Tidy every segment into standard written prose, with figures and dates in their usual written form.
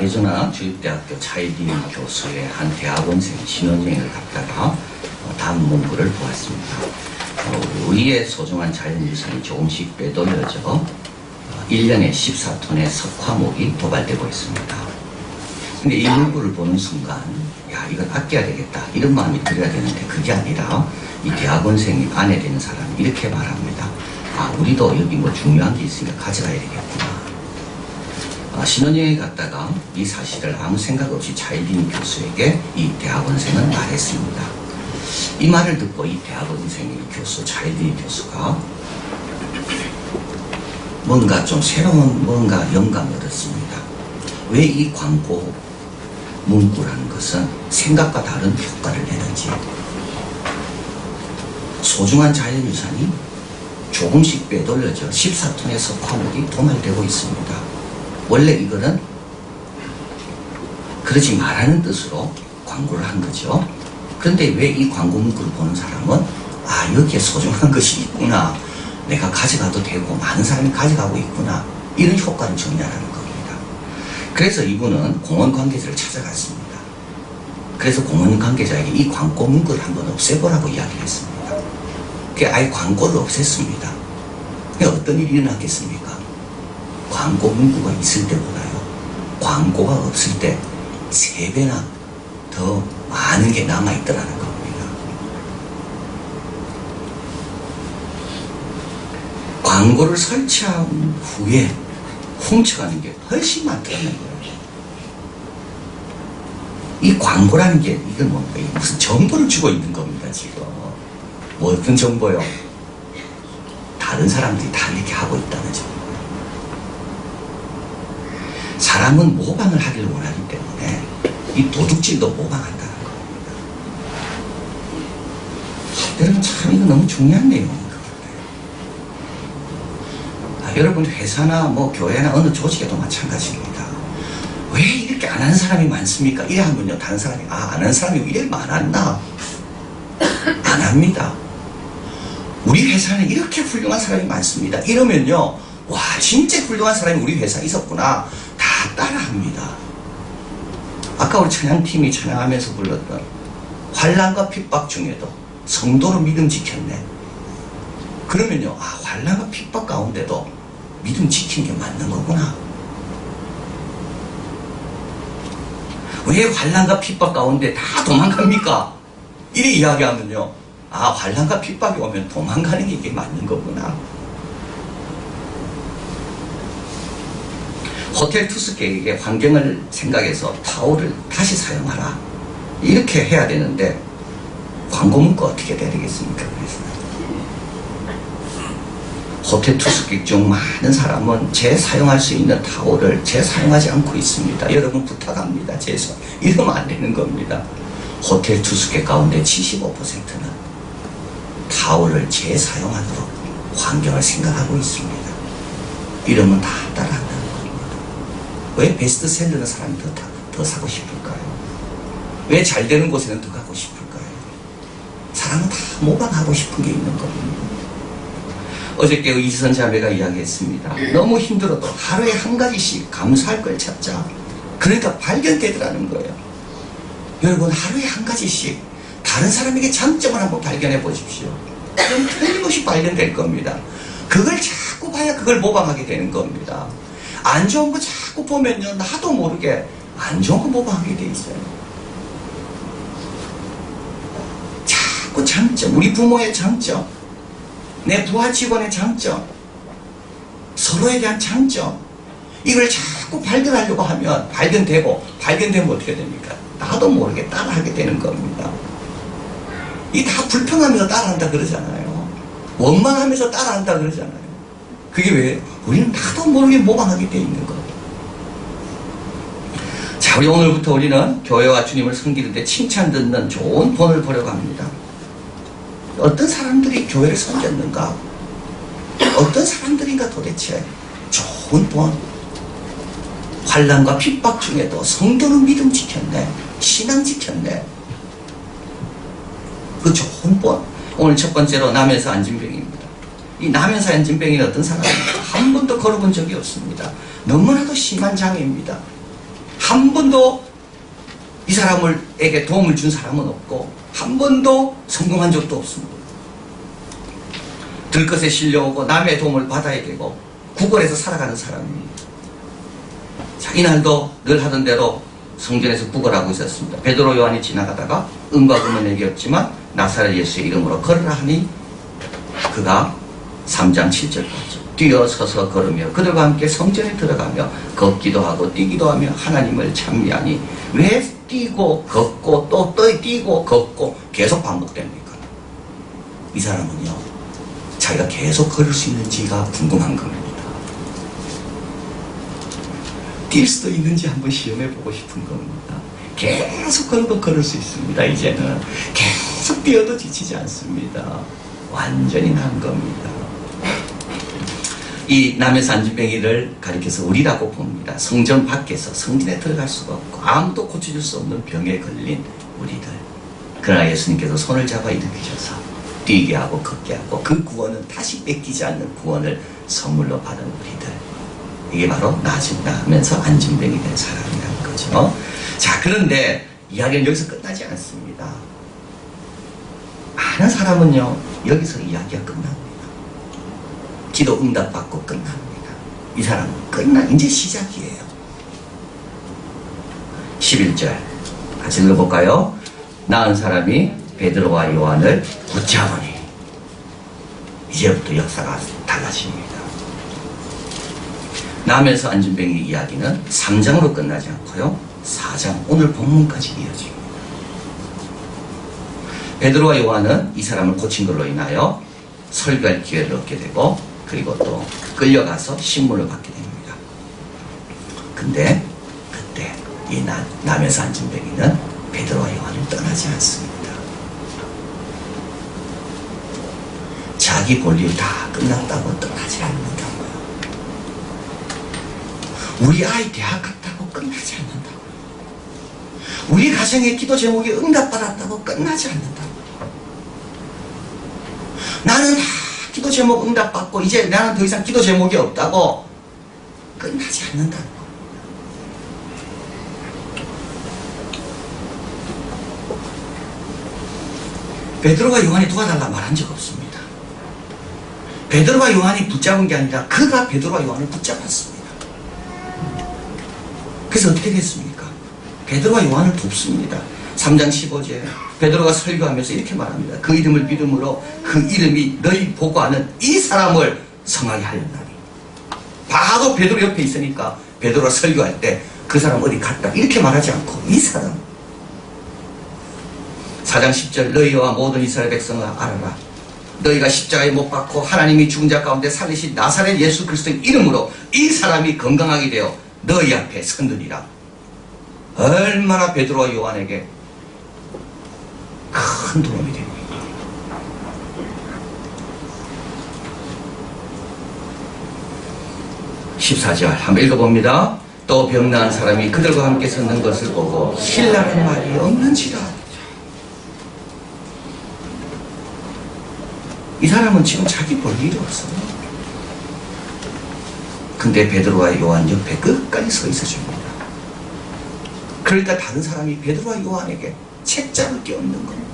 아리조나 주립대학교 차일린 교수의 한 대학원생 신혼여행을 갔다가 다음 문구를 보았습니다. 우리의 소중한 자연유산이 조금씩 빼돌려져 1년에 14톤의 석화목이 도발되고 있습니다. 근데 이 문구를 보는 순간 야, 이건 아껴야 되겠다 이런 마음이 들어야 되는데 그게 아니라 이 대학원생이 아내 되는 사람이 이렇게 말합니다. 아, 우리도 여기 뭐 중요한 게 있으니까 가져가야 되겠구나. 신혼여행 갔다가 이 사실을 아무 생각 없이 차일린 교수에게 이 대학원생은 말했습니다. 이 말을 듣고 이 대학원생이 교수, 차일린 교수가 뭔가 좀 새로운 뭔가 영감을 얻었습니다. 왜 이 광고 문구라는 것은 생각과 다른 효과를 내는지, 소중한 자연유산이 조금씩 빼돌려져 14톤의 석화목이 도말되고 있습니다. 원래 이거는 그러지 말라는 뜻으로 광고를 한 거죠. 그런데 왜 이 광고 문구를 보는 사람은 아, 여기에 소중한 것이 있구나, 내가 가져가도 되고 많은 사람이 가져가고 있구나, 이런 효과를 정리하라는 겁니다. 그래서 이분은 공원 관계자를 찾아갔습니다. 그래서 공원 관계자에게 이 광고 문구를 한번 없애보라고 이야기를 했습니다. 그게 아예 광고를 없앴습니다. 그게 어떤 일이 일어났겠습니까? 광고 문구가 있을 때보다요, 광고가 없을 때 3배나 더 많은 게 남아있더라는 겁니다. 광고를 설치한 후에 훔쳐가는 게 훨씬 많다는 거예요. 이 광고라는 게 이건 뭔가 무슨 정보를 주고 있는 겁니다. 지금 뭐 어떤 정보요? 다른 사람들이 다 이렇게 하고 있다는 정보. 사람은 모방을 하기를 원하기 때문에 이 도둑질도 모방한다는 겁니다. 여러분, 참 이거 너무 중요한 내용인 것 같아요. 여러분, 회사나 뭐 교회나 어느 조직에도 마찬가지입니다. 왜 이렇게 안 하는 사람이 많습니까? 이래 하면요, 다른 사람이 안 하는 사람이 이래 많았나? 안 합니다. 우리 회사는 이렇게 훌륭한 사람이 많습니다. 이러면요, 와, 진짜 훌륭한 사람이 우리 회사에 있었구나, 다 따라합니다. 아까 우리 찬양팀이 찬양하면서 불렀던 환난과 핍박 중에도 성도로 믿음 지켰네. 그러면요, 아, 환난과 핍박 가운데도 믿음 지킨 게 맞는 거구나. 왜 환난과 핍박 가운데 다 도망갑니까? 이래 이야기하면요, 아, 환난과 핍박이 오면 도망가는 게 이게 맞는 거구나. 호텔 투숙객에게 환경을 생각해서 타올을 다시 사용하라, 이렇게 해야 되는데 광고 문구가 어떻게 돼야 되겠습니까? 그래서 호텔 투숙객 중 많은 사람은 재사용할 수 있는 타올을 재사용하지 않고 있습니다. 여러분 부탁합니다. 이러면 안 되는 겁니다. 호텔 투숙객 가운데 75%는 타올을 재사용하도록 환경을 생각하고 있습니다. 이러면 다 따라한다는 겁니다. 왜 베스트셀러는 사람이 더 사고 싶을까요? 왜 잘 되는 곳에는 더 가고 싶을까요? 사람은 다 모방하고 싶은 게 있는 겁니다. 어저께 이지선 자매가 이야기했습니다. 너무 힘들어도 하루에 한 가지씩 감사할 걸 찾자. 그러니까 발견되더라는 거예요. 여러분, 하루에 한 가지씩 다른 사람에게 장점을 한번 발견해 보십시오. 그럼 틀림없이 발견될 겁니다. 그걸 자꾸 봐야 그걸 모방하게 되는 겁니다. 안 좋은 거 자꾸 보면요, 나도 모르게 안 좋은 거 모방하게 돼 있어요. 자꾸 장점, 우리 부모의 장점, 내 부하 직원의 장점, 서로에 대한 장점, 이걸 자꾸 발견하려고 하면 발견되면 어떻게 됩니까? 나도 모르게 따라하게 되는 겁니다. 이 다 불평하면서 따라한다 그러잖아요. 원망하면서 따라한다 그러잖아요. 그게 왜? 우리는 나도 모르게 모방하게 돼 있는 거예요. 자, 우리 오늘부터 우리는 교회와 주님을 섬기는 데 칭찬 듣는 좋은 본을 보려고 합니다. 어떤 사람들이 교회를 섬겼는가? 어떤 사람들인가 도대체? 좋은 본. 환난과 핍박 중에도 성도는 믿음 지켰네, 신앙 지켰네. 그 좋은 본. 오늘 첫 번째로 남에서 안진병입니다. 이 남에서 안진병이는 어떤 사람입니까? 한 번도 걸어본 적이 없습니다. 너무나도 심한 장애입니다. 한 번도 이 사람에게 도움을 준 사람은 없고 한 번도 성공한 적도 없습니다. 들것에 실려오고 남의 도움을 받아야 되고 구걸해서 살아가는 사람입니다. 자, 이날도 늘 하던 대로 성전에서 구걸하고 있었습니다. 베드로 요한이 지나가다가 은과 금은 내게 없지만 나사렛 예수의 이름으로 걸으라 하니 그가 3장 7절까지 뛰어서서 걸으며 그들과 함께 성전에 들어가며 걷기도 하고 뛰기도 하며 하나님을 찬미하니 왜 뛰고 걷고 또 뛰고 걷고 계속 반복됩니까? 이 사람은요 자기가 계속 걸을 수 있는지가 궁금한 겁니다. 뛸 수도 있는지 한번 시험해 보고 싶은 겁니다. 계속 걸어도 걸을 수 있습니다. 이제는 계속 뛰어도 지치지 않습니다. 완전히 난 겁니다. 이 남에서 안진뱅이를 가리켜서 우리라고 봅니다. 성전 밖에서 성전에 들어갈 수가 없고 아무도 고쳐줄 수 없는 병에 걸린 우리들. 그러나 예수님께서 손을 잡아 일으키셔서 뛰게 하고 걷게 하고 그 구원은 다시 뺏기지 않는 구원을 선물로 받은 우리들. 이게 바로 나아지면서 안진뱅이 된 사람이라는 거죠. 자, 그런데 이야기는 여기서 끝나지 않습니다. 많은 사람은요 여기서 이야기가 끝납니다. 기도 응답받고 끝납니다. 이 사람은 이제 시작이에요. 11절 같이 읽어볼까요? 나은 사람이 베드로와 요한을 붙잡으니 이제부터 역사가 달라집니다. 남에서 안진뱅이 이야기는 3장으로 끝나지 않고요 4장 오늘 본문까지 이어집니다. 베드로와 요한은 이 사람을 고친 걸로 인하여 설교할 기회를 얻게 되고 그리고 또 끌려가서 신문을 받게 됩니다. 근데 그때 이 남에서 안진뱅이는 베드로와 요한을 떠나지 않습니다. 자기 볼일 다 끝났다고 떠나지 않는다고요. 우리 아이 대학 갔다고 끝나지 않는다고요. 우리 가정의 기도 제목이 응답받았다고 끝나지 않는다고요. 나는 기도 제목 응답받고 이제 나는 더 이상 기도 제목이 없다고 끝나지 않는다는 거예요. 베드로가 요한이 도와달라 말한 적 없습니다. 베드로가 요한이 붙잡은 게 아니라 그가 베드로와 요한을 붙잡았습니다. 그래서 어떻게 됐습니까? 베드로와 요한을 돕습니다. 3장 15절 베드로가 설교하면서 이렇게 말합니다. 그 이름을 믿음으로 그 이름이 너희 보고하는 이 사람을 성하게 하였나니. 바로 베드로 옆에 있으니까 베드로가 설교할 때 그 사람 어디 갔다 이렇게 말하지 않고 이 사람. 4장 10절 너희와 모든 이스라엘 백성을 알아라. 너희가 십자가에 못 박고 하나님이 죽은 자 가운데 살리신 나사렛 예수 그리스도의 이름으로 이 사람이 건강하게 되어 너희 앞에 서느니라. 얼마나 베드로와 요한에게 큰 도움이 됩니다. (14절) 한번 읽어봅니다. 또 병나은 사람이 그들과 함께 섰는 것을 보고 신라는 말이 없는지라. 이 사람은 지금 자기 볼 일이 없어요. 근데 베드로와 요한 옆에 끝까지 서 있어 줍니다. 그러니까 다른 사람이 베드로와 요한에게 책잡을 게 없는 겁니다.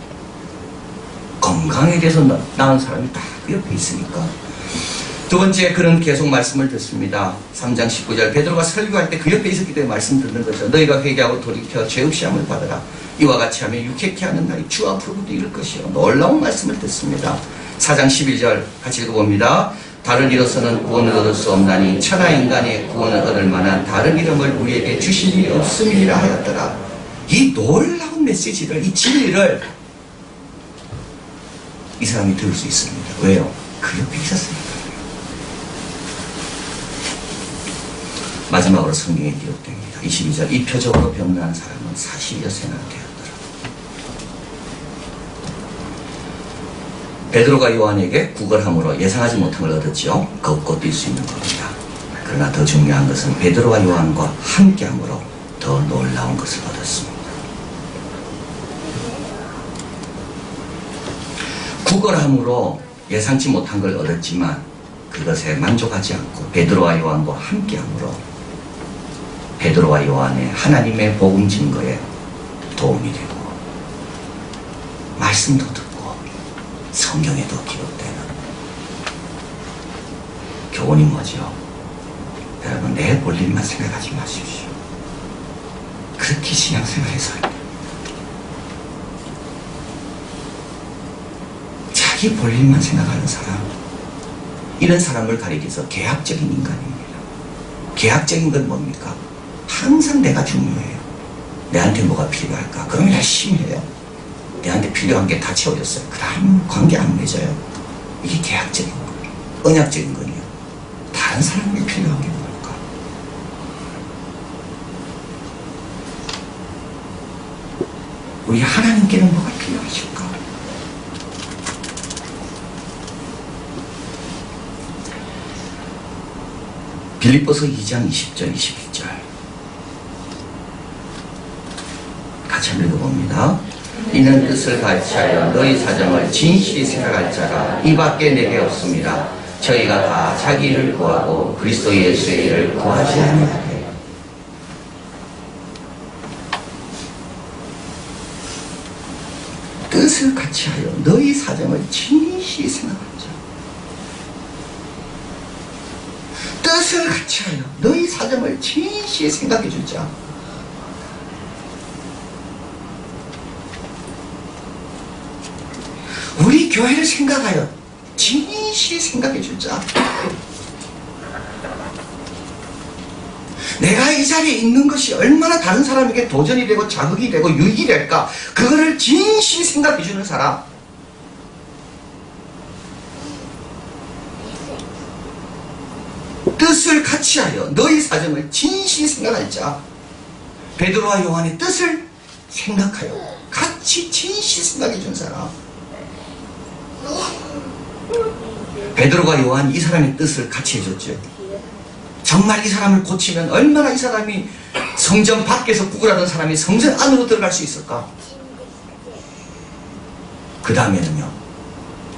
건강에 대해서 나은 사람이 다 그 옆에 있으니까. 두 번째, 그는 계속 말씀을 듣습니다. 3장 19절 베드로가 설교할 때 그 옆에 있었기 때문에 말씀 듣는 거죠. 너희가 회개하고 돌이켜 죄의 시험을 받으라. 이와 같이 하면 유쾌케 하는 날이 주 앞으로부터 이를 것이요. 놀라운 말씀을 듣습니다. 4장 11절 같이 읽어봅니다. 다른 이로서는 구원을 얻을 수 없나니 천하 인간의 구원을 얻을 만한 다른 이름을 우리에게 주실 일이 없음이라 하였더라. 이 놀라운 메시지를, 이 진리를 이 사람이 들을 수 있습니다. 왜요? 그 옆에 있었으니까. 마지막으로 성경에 기록됩니다. 22절 이 표적으로 병나은 사람은 40여세나 되었더라. 베드로가 요한에게 구걸함으로 예상하지 못한 걸 얻었지요. 걷고 뛸 수 있는 겁니다. 그러나 더 중요한 것은 베드로와 요한과 함께함으로 더 놀라운 것을 얻었습니다. 구걸함으로 예상치 못한 걸 얻었지만 그것에 만족하지 않고 베드로와 요한과 함께함으로 베드로와 요한의 하나님의 복음 증거에 도움이 되고 말씀도 듣고 성경에도 기록되는 교훈이 뭐죠? 여러분, 내 볼일만 생각하지 마십시오. 그렇게 신앙생활해서 자기 볼일만 생각하는 사람, 이런 사람을 가리켜서 계약적인 인간입니다. 계약적인 건 뭡니까? 항상 내가 중요해요. 내한테 뭐가 필요할까? 그럼 열심히 해요. 내한테 필요한 게 다 채워졌어요. 그 다음 관계 안 맺어요. 이게 계약적인 거예요. 언약적인 거예요. 다른 사람에게 필요한 게 뭘까? 우리 하나님께는 뭐가 필요하실까? 빌립보서 2장 20절 21절 같이 한번 읽어봅니다. 이는 뜻을 같이하여 너희 사정을 진실히 생각할 자가 이 밖에 내게 없습니다. 저희가 다 자기 일을 구하고 그리스도 예수의 일을 구하지 아니하되 뜻을 같이하여 너희 사정을 진실히 생각할 자. 뜻을 같이하여 너희 사정을 진실히 생각해 주자. 우리 교회를 생각하여 진실히 생각해 주자. 내가 이 자리에 있는 것이 얼마나 다른 사람에게 도전이 되고 자극이 되고 유익이 될까, 그거를 진실히 생각해 주는 사람. 뜻을 같이하여 너희 사정을 진실히 생각할 자. 베드로와 요한의 뜻을 생각하여 같이 진실히 생각해 준 사람. 베드로가 요한 이 사람의 뜻을 같이 해줬죠. 정말 이 사람을 고치면 얼마나 이 사람이 성전 밖에서 구걸하던 사람이 성전 안으로 들어갈 수 있을까? 그 다음에는요,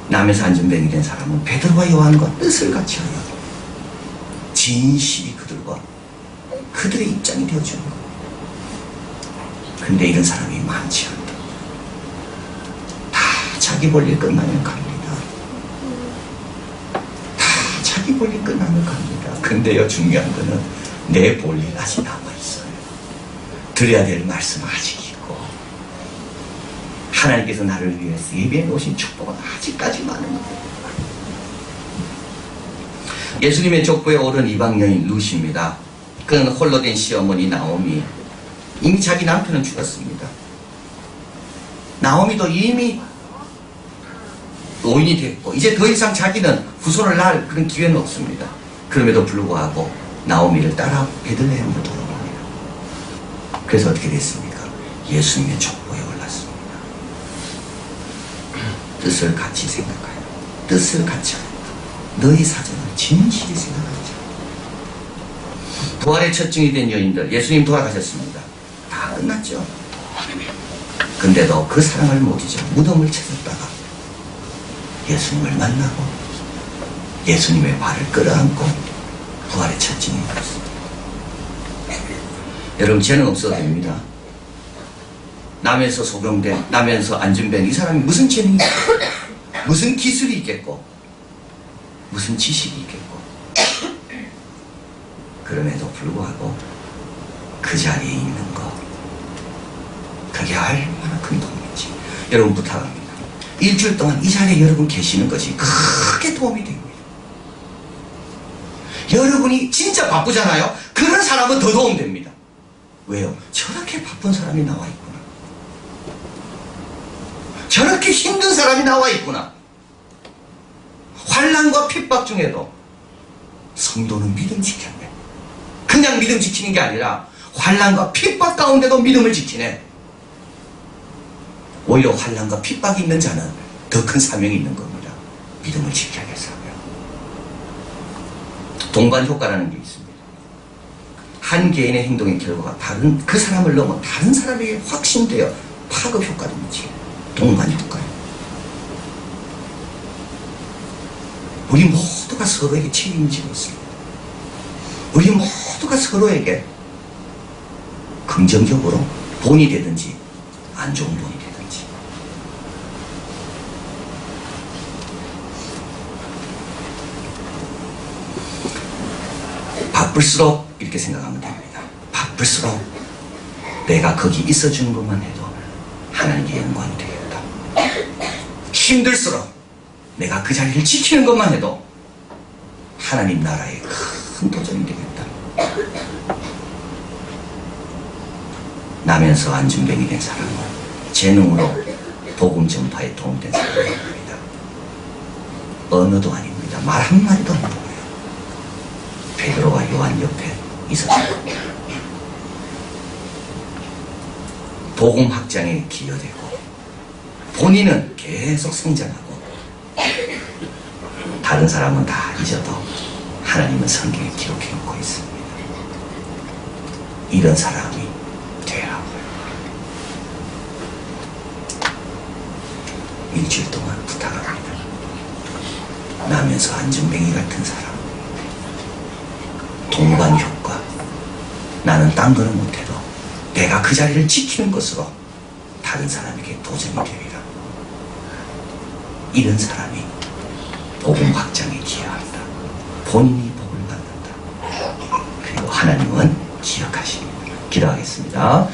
남에서 안전병이 된 사람은 베드로와 요한과 뜻을 같이 하여 진실히 그들의 입장이 되어주는 거예요. 근데 이런 사람이 많지 않다. 다 자기 볼일 끝나면 갑니다. 자기 볼일 끝나면 갑니다. 근데요, 중요한 거는 내 볼일 아직 남아있어요. 드려야 될 말씀은 아직 있고, 하나님께서 나를 위해서 예비해 놓으신 축복은 아직까지 많은 거예요. 예수님의 족보에 오른 이방 여인 루시입니다. 그는 홀로 된 시어머니 나오미, 이미 자기 남편은 죽었습니다. 나오미도 이미 노인이 됐고 이제 더 이상 자기는 후손을 낳을 그런 기회는 없습니다. 그럼에도 불구하고 나오미를 따라 베들레헴으로 돌아옵니다. 그래서 어떻게 됐습니까? 예수님의 족보에 올랐습니다. 뜻을 같이 생각하여, 뜻을 같이 하여 너희 사정을 진실히 생각하자. 부활의 첫 증이 된 여인들, 예수님 돌아가셨습니다. 다 끝났죠. 근데도 그 사랑을 못 잊어 무덤을 찾았다가 예수님을 만나고 예수님의 발을 끌어안고 부활의 첫 증이 되었습니다. 여러분, 죄는 없어도 됩니다. 남에서 소경된, 남에서 안전병, 이 사람이 무슨 재능이 있겠고, 무슨 기술이 있겠고, 무슨 지식이 있겠고, 그럼에도 불구하고 그 자리에 있는 것, 그게 얼마나 큰 도움인지 여러분 부탁합니다. 일주일 동안 이 자리에 여러분 계시는 것이 크게 도움이 됩니다. 여러분이 진짜 바쁘잖아요. 그런 사람은 더 도움됩니다. 왜요? 저렇게 바쁜 사람이 나와 있구나. 저렇게 힘든 사람이 나와 있구나. 환난과 핍박 중에도 성도는 믿음 지켰네. 그냥 믿음 지키는 게 아니라 환난과 핍박 가운데도 믿음을 지키네. 오히려 환난과 핍박이 있는 자는 더 큰 사명이 있는 겁니다. 믿음을 지켜야겠어요. 동반 효과라는 게 있습니다. 한 개인의 행동의 결과가 다른 그 사람을 넘어 다른 사람에게 확신되어 파급 효과를 미치는 동반 효과예요. 우리 모두가 서로에게 책임을 지고 있습니다. 우리 모두가 서로에게 긍정적으로 본이 되든지 안 좋은 본이 되든지. 바쁠수록 이렇게 생각하면 됩니다. 바쁠수록 내가 거기 있어주는 것만 해도 하나님께 영광이 되겠다. 힘들수록 내가 그 자리를 지키는 것만 해도 하나님 나라의 큰 도전이 되겠다. 나면서 안준병이 된 사람은 재능으로 복음 전파에 도움된 사람입니다. 언어도 아닙니다. 말 한마디도 안 보여요. 베드로와 요한 옆에 있었습니다. 복음 확장에 기여되고 본인은 계속 성장하고 다른 사람은 다 잊어도 하나님은 성경에 기록해 놓고 있습니다. 이런 사람이 되라고요. 일주일 동안 부탁합니다. 나면서 안준뱅이 같은 사람, 동반 효과. 나는 딴 거는 못해도 내가 그 자리를 지키는 것으로 다른 사람에게 도전이 되리라. 이런 사람이 복음 확장에 기여한다. 본인이 복을 받는다. 그리고 하나님은 기억하십니다. 기도하겠습니다.